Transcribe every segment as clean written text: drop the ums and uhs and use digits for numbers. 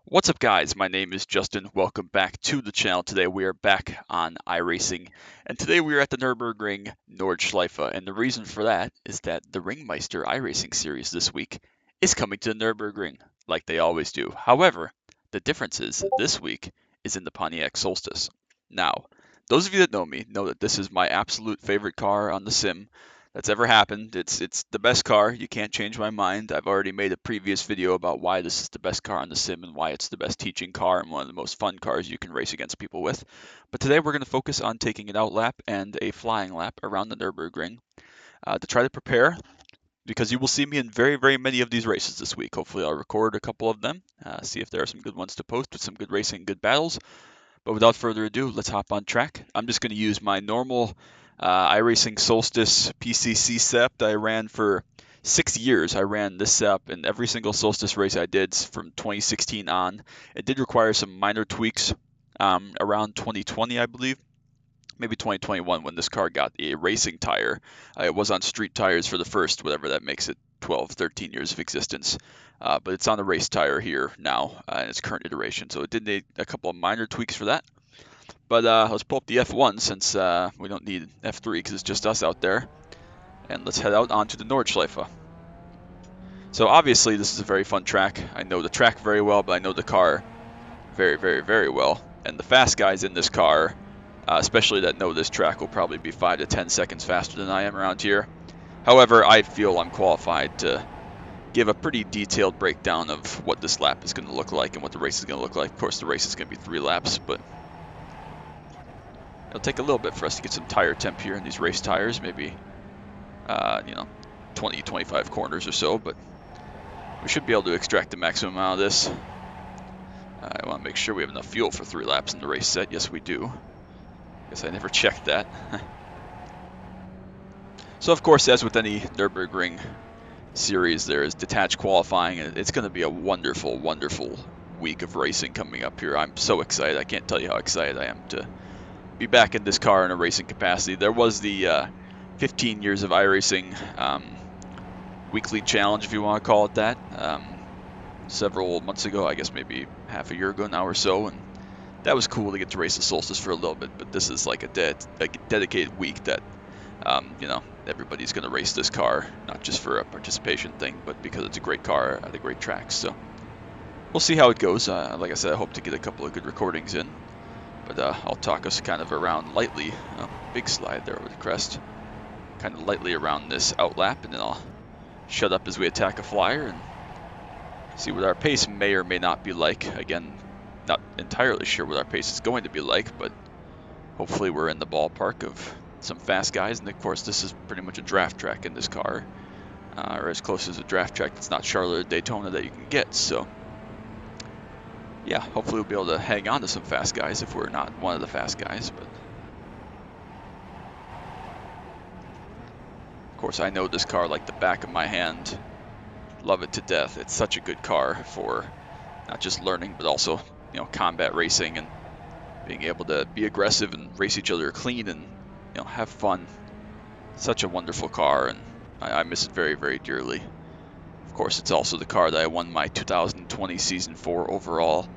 What's up, guys? My name is Justin. Welcome back to the channel. Today we are back on iRacing, and today we are at the Nurburgring Nordschleife. And the reason for that is that the RingMeister iRacing series this week is coming to the Nurburgring, like they always do. However, the difference is this week is in the Pontiac Solstice. Now, those of you that know me know that this is my absolute favorite car on the sim that's ever happened. It's the best car. You can't change my mind. I've already made a previous video about why this is the best car on the sim and why it's the best teaching car and one of the most fun cars you can race against people with. But today we're going to focus on taking an out lap and a flying lap around the Nürburgring to try to prepare, because you will see me in very many of these races this week. Hopefully I'll record a couple of them, see if there are some good ones to post with some good racing, good battles. But without further ado, let's hop on track. I'm just going to use my normal iRacing Solstice PCC setup that I ran for 6 years. I ran this setup in every single Solstice race I did from 2016 on. It did require some minor tweaks around 2020, I believe. Maybe 2021 when this car got a racing tire. It was on street tires for the first, whatever that makes it, 12, 13 years of existence. But it's on the race tire here now in its current iteration. So it did need a couple of minor tweaks for that. But let's pull up the F1 since we don't need F3 because it's just us out there. And let's head out onto the Nordschleife. So obviously this is a very fun track. I know the track very well, but I know the car very well. And the fast guys in this car, especially that know this track, will probably be 5 to 10 seconds faster than I am around here. However, I feel I'm qualified to give a pretty detailed breakdown of what this lap is going to look like and what the race is going to look like. Of course, the race is going to be 3 laps, but it'll take a little bit for us to get some tire temp here in these race tires, maybe 20, 25 corners or so, but we should be able to extract the maximum amount of this. I want to make sure we have enough fuel for 3 laps in the race set. Yes, we do. Guess I never checked that. So of course, as with any Nürburgring series, there is detached qualifying, and it's going to be a wonderful week of racing coming up here. I'm so excited. I can't tell you how excited I am to be back in this car in a racing capacity. There was the 15 years of iRacing weekly challenge, if you want to call it that, several months ago, I guess maybe half a year ago now or so, and that was cool to get to race the Solstice for a little bit. But this is like a dedicated week that everybody's going to race this car, not just for a participation thing, but because it's a great car at a great track. So we'll see how it goes. Like I said, I hope to get a couple of good recordings in. But I'll talk us kind of around lightly, big slide there over the crest, kind of lightly around this outlap, and then I'll shut up as we attack a flyer and see what our pace may or may not be like. Again, not entirely sure what our pace is going to be like, but hopefully we're in the ballpark of some fast guys. And of course, this is pretty much a draft track in this car, or as close as a draft track that's not Charlotte or Daytona that you can get. So yeah, hopefully we'll be able to hang on to some fast guys if we're not one of the fast guys. But of course, I know this car like the back of my hand. Love it to death. It's such a good car for not just learning, but also combat racing and being able to be aggressive and race each other clean and have fun. Such a wonderful car, and I miss it very dearly. Of course, it's also the car that I won my 2020 Season 4 overall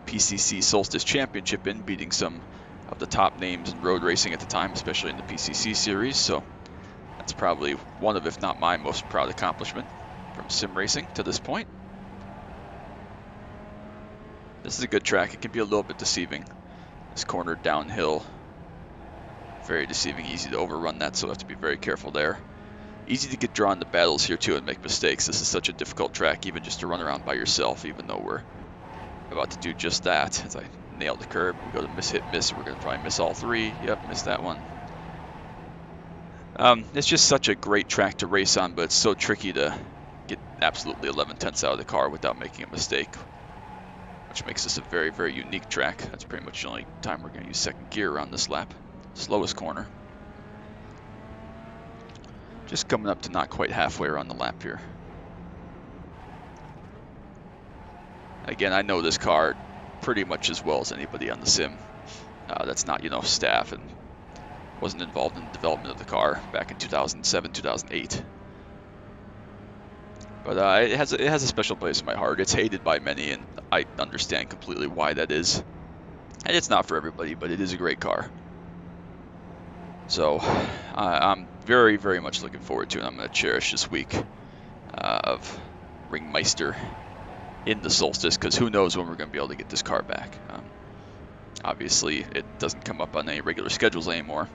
PCC Solstice Championship in, beating some of the top names in road racing at the time, especially in the PCC series. So that's probably one of, if not my most proud accomplishment from sim racing to this point. This is a good track. It can be a little bit deceiving. This corner downhill, very deceiving, easy to overrun that, so I have to be very careful there. Easy to get drawn to battles here too and make mistakes. This is such a difficult track, even just to run around by yourself, even though we're about to do just that. As I nail the curb, we go to miss, hit, miss. We're going to probably miss all 3. Yep, missed that one. It's just such a great track to race on, but it's so tricky to get absolutely 11/10 out of the car without making a mistake, which makes this a very unique track. That's pretty much the only time we're going to use second gear around this lap. Slowest corner. Just coming up to not quite halfway around the lap here. Again, I know this car pretty much as well as anybody on the sim. That's not, staff and wasn't involved in the development of the car back in 2007, 2008. But it has a special place in my heart. It's hated by many, and I understand completely why that is. And it's not for everybody, but it is a great car. So I'm very, very much looking forward to it. I'm going to cherish this week of RingMeister in the Solstice, because who knows when we're going to be able to get this car back. Obviously, it doesn't come up on any regular schedules anymore.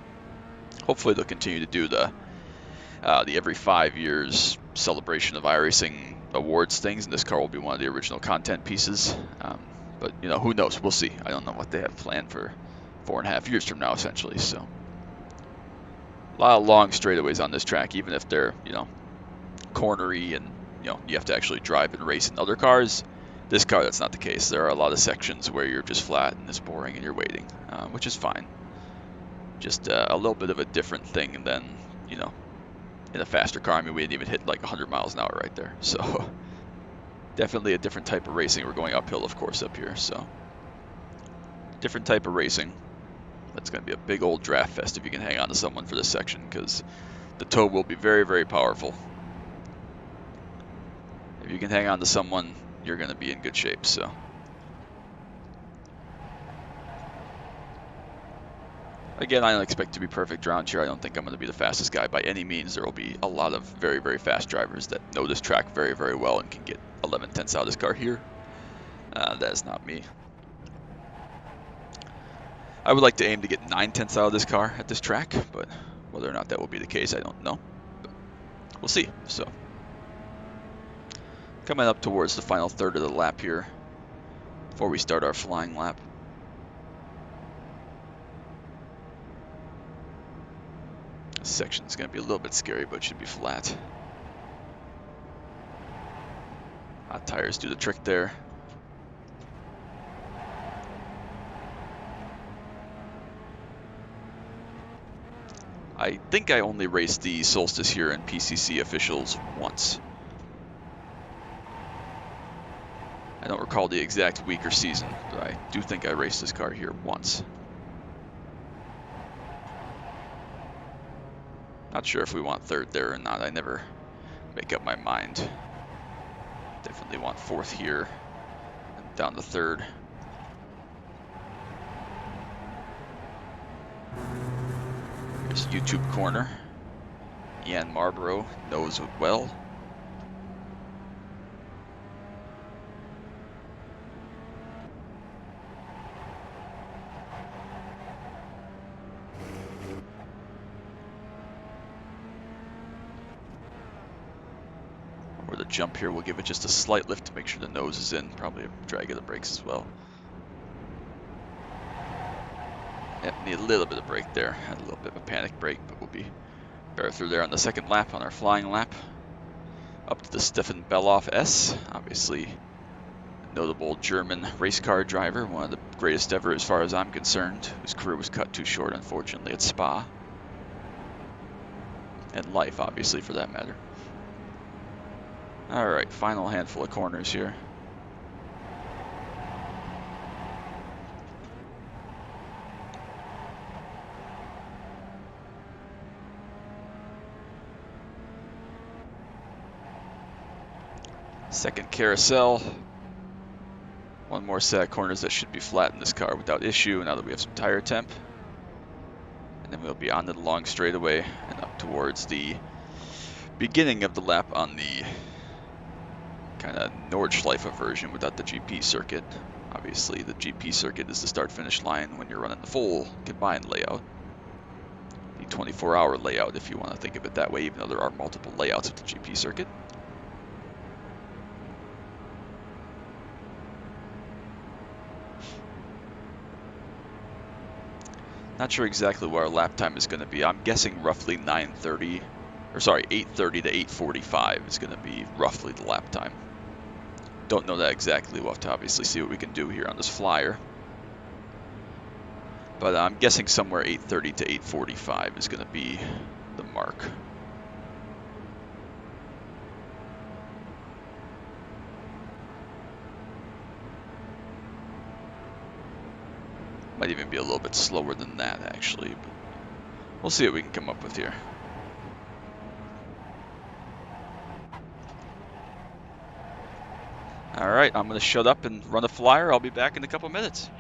Hopefully, they'll continue to do the every 5 years celebration of iRacing awards things, and this car will be one of the original content pieces. But you know, who knows? We'll see. I don't know what they have planned for 4.5 years from now, essentially. So a lot of long straightaways on this track, even if they're, you know, cornery and, you know, you have to actually drive and race in other cars. This car, that's not the case. There are a lot of sections where you're just flat and it's boring and you're waiting, which is fine. Just a little bit of a different thing than, you know, in a faster car. I mean, we didn't even hit like 100 miles an hour right there. So definitely a different type of racing. We're going uphill, of course, up here. So different type of racing. That's going to be a big old draft fest if you can hang on to someone for this section, because the tow will be very, very powerful. If you can hang on to someone, you're going to be in good shape. So again, I don't expect to be perfect around here. I don't think I'm going to be the fastest guy by any means. There will be a lot of very, very fast drivers that know this track very, very well and can get 11 tenths out of this car here. That is not me. I would like to aim to get 9 tenths out of this car at this track, but whether or not that will be the case, I don't know. But we'll see. So coming up towards the final third of the lap here before we start our flying lap. This section is going to be a little bit scary, but it should be flat. Hot tires do the trick there. I think I only raced the Solstice here in PCC officials once. I don't recall the exact week or season, but I do think I raced this car here once. Not sure if we want third there or not. I never make up my mind. Definitely want fourth here and down to third. Here's YouTube corner. Ian Marlborough knows it well. Or the jump here, we'll give it just a slight lift to make sure the nose is in. Probably a drag of the brakes as well. Yep, need a little bit of brake there. Had a little bit of a panic brake, but we'll be better through there on the second lap, on our flying lap. Up to the Stefan Belloff S, obviously a notable German race car driver, one of the greatest ever as far as I'm concerned, whose career was cut too short, unfortunately, at Spa. And life, obviously, for that matter. Alright, final handful of corners here. Second carousel. One more set of corners that should be flat in this car without issue now that we have some tire temp. And then we'll be on to the long straightaway and up towards the beginning of the lap on the kind of Nordschleife version without the GP circuit. Obviously, the GP circuit is the start-finish line when you're running the full combined layout. The 24-hour layout, if you want to think of it that way, even though there are multiple layouts of the GP circuit. Not sure exactly what our lap time is going to be. I'm guessing roughly 9:30, or sorry, 8:30 to 8:45 is going to be roughly the lap time. Don't know that exactly. We'll have to obviously see what we can do here on this flyer. But I'm guessing somewhere 8:30 to 8:45 is going to be the mark. Might even be a little bit slower than that, actually, but we'll see what we can come up with here. All right, I'm going to shut up and run a flyer. I'll be back in a couple minutes.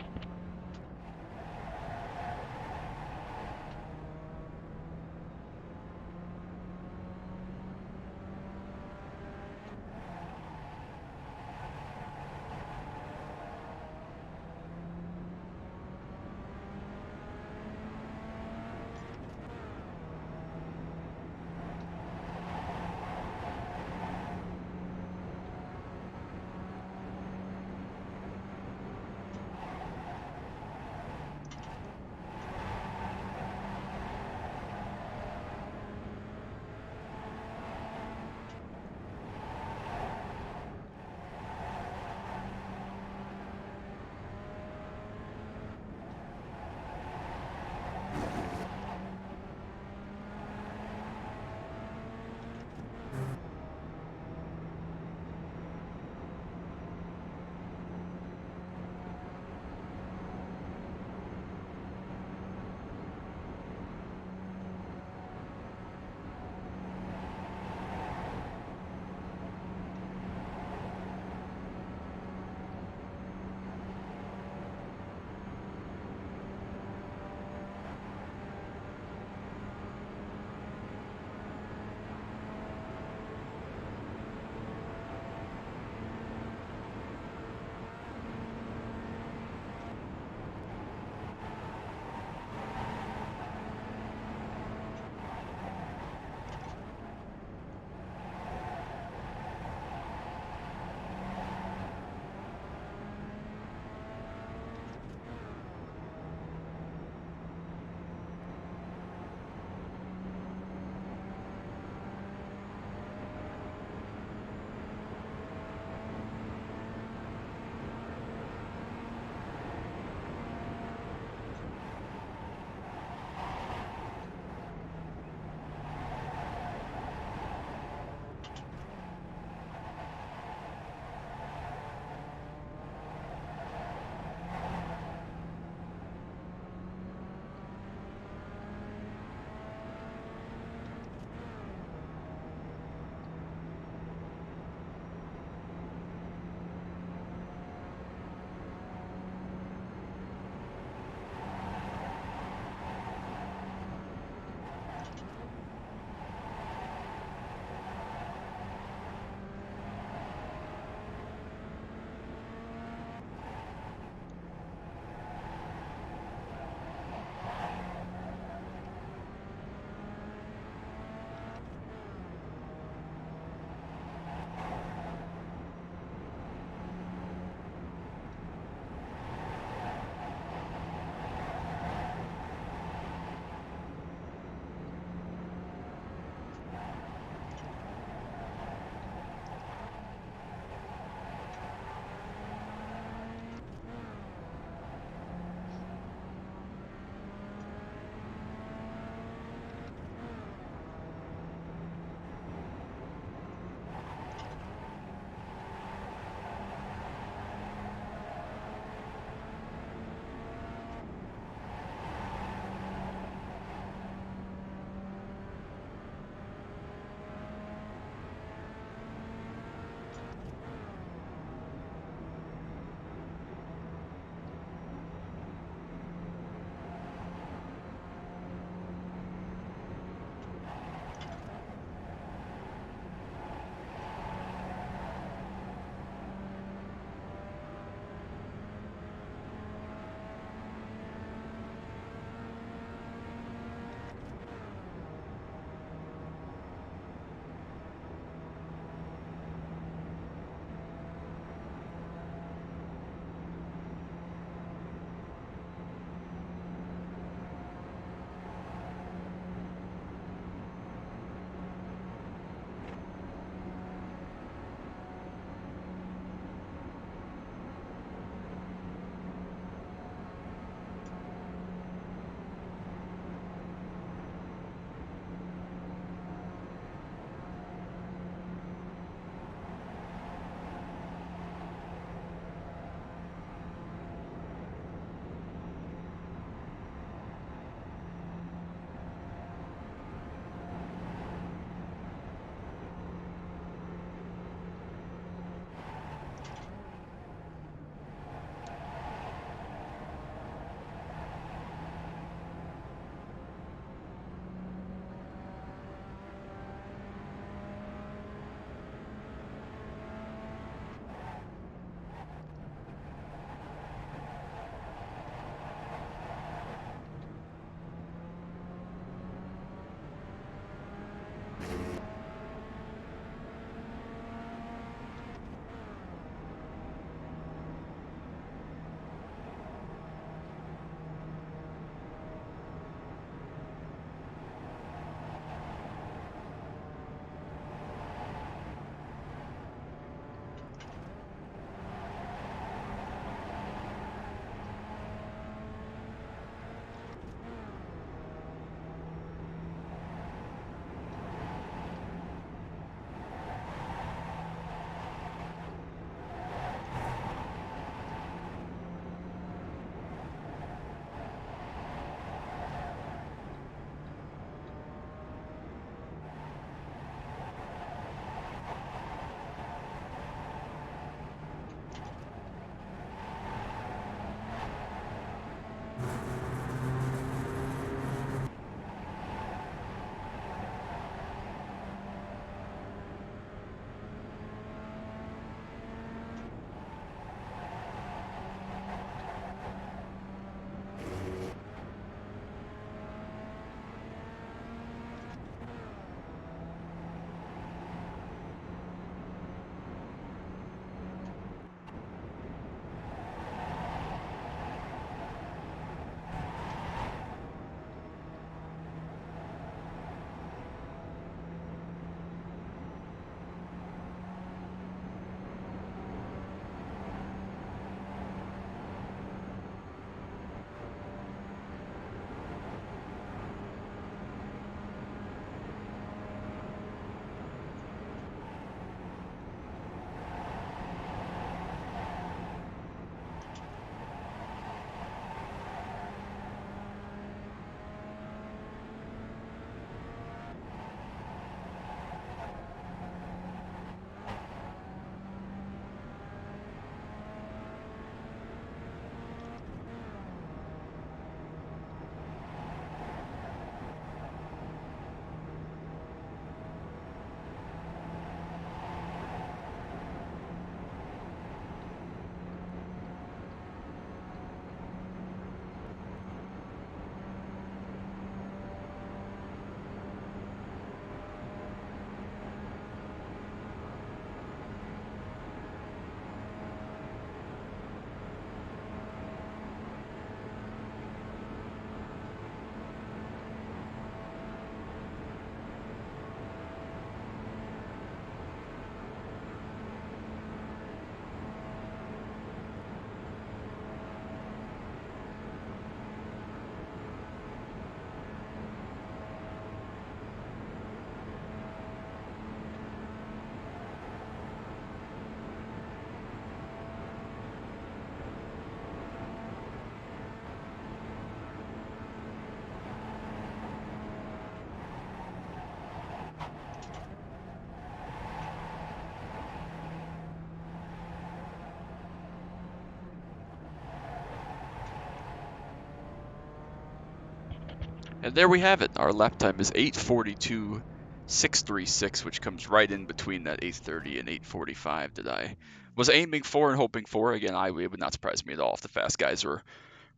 And there we have it. Our lap time is 8:42.636, which comes right in between that 8:30 and 8:45 that I was aiming for and hoping for. Again, it would not surprise me at all if the fast guys were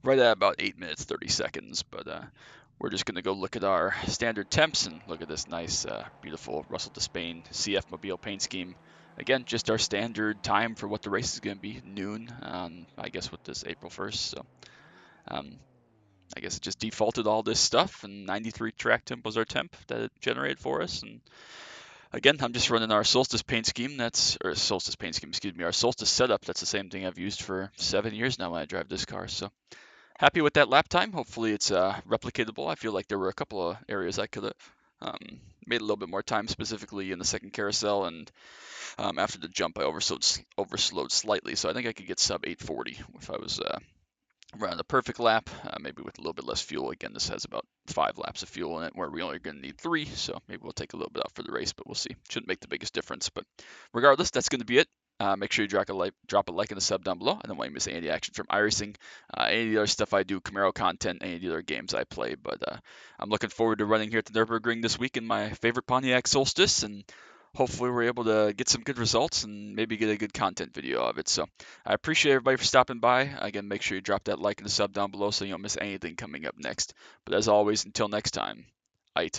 right at about 8 minutes 30 seconds. But we're just going to go look at our standard temps and look at this nice, beautiful Russell Despain CF Mobile paint scheme. Again, just our standard time for what the race is going to be, noon, I guess, with this April 1st. So um, I guess it just defaulted all this stuff, and 93 track temp was our temp that it generated for us. And again, I'm just running our Solstice paint scheme. Or Solstice paint scheme, excuse me, our Solstice setup. That's the same thing I've used for 7 years now when I drive this car. So happy with that lap time. Hopefully it's replicatable. I feel like there were a couple of areas I could have made a little bit more time, specifically in the second carousel, and after the jump I overslowed slightly. So I think I could get sub 840 if I was running a perfect lap, maybe with a little bit less fuel. Again, this has about 5 laps of fuel in it, where we're only going to need 3, so maybe we'll take a little bit out for the race, but we'll see. Shouldn't make the biggest difference, but regardless, that's going to be it. Make sure you drop a like and a sub down below. I don't want you to miss any of the action from iRacing, any of the other stuff I do, Camaro content, any of the other games I play. But I'm looking forward to running here at the Nurburgring this week in my favorite Pontiac Solstice, and hopefully we're able to get some good results and maybe get a good content video of it. So I appreciate everybody for stopping by. Again, make sure you drop that like and a sub down below so you don't miss anything coming up next. But as always, until next time, bye.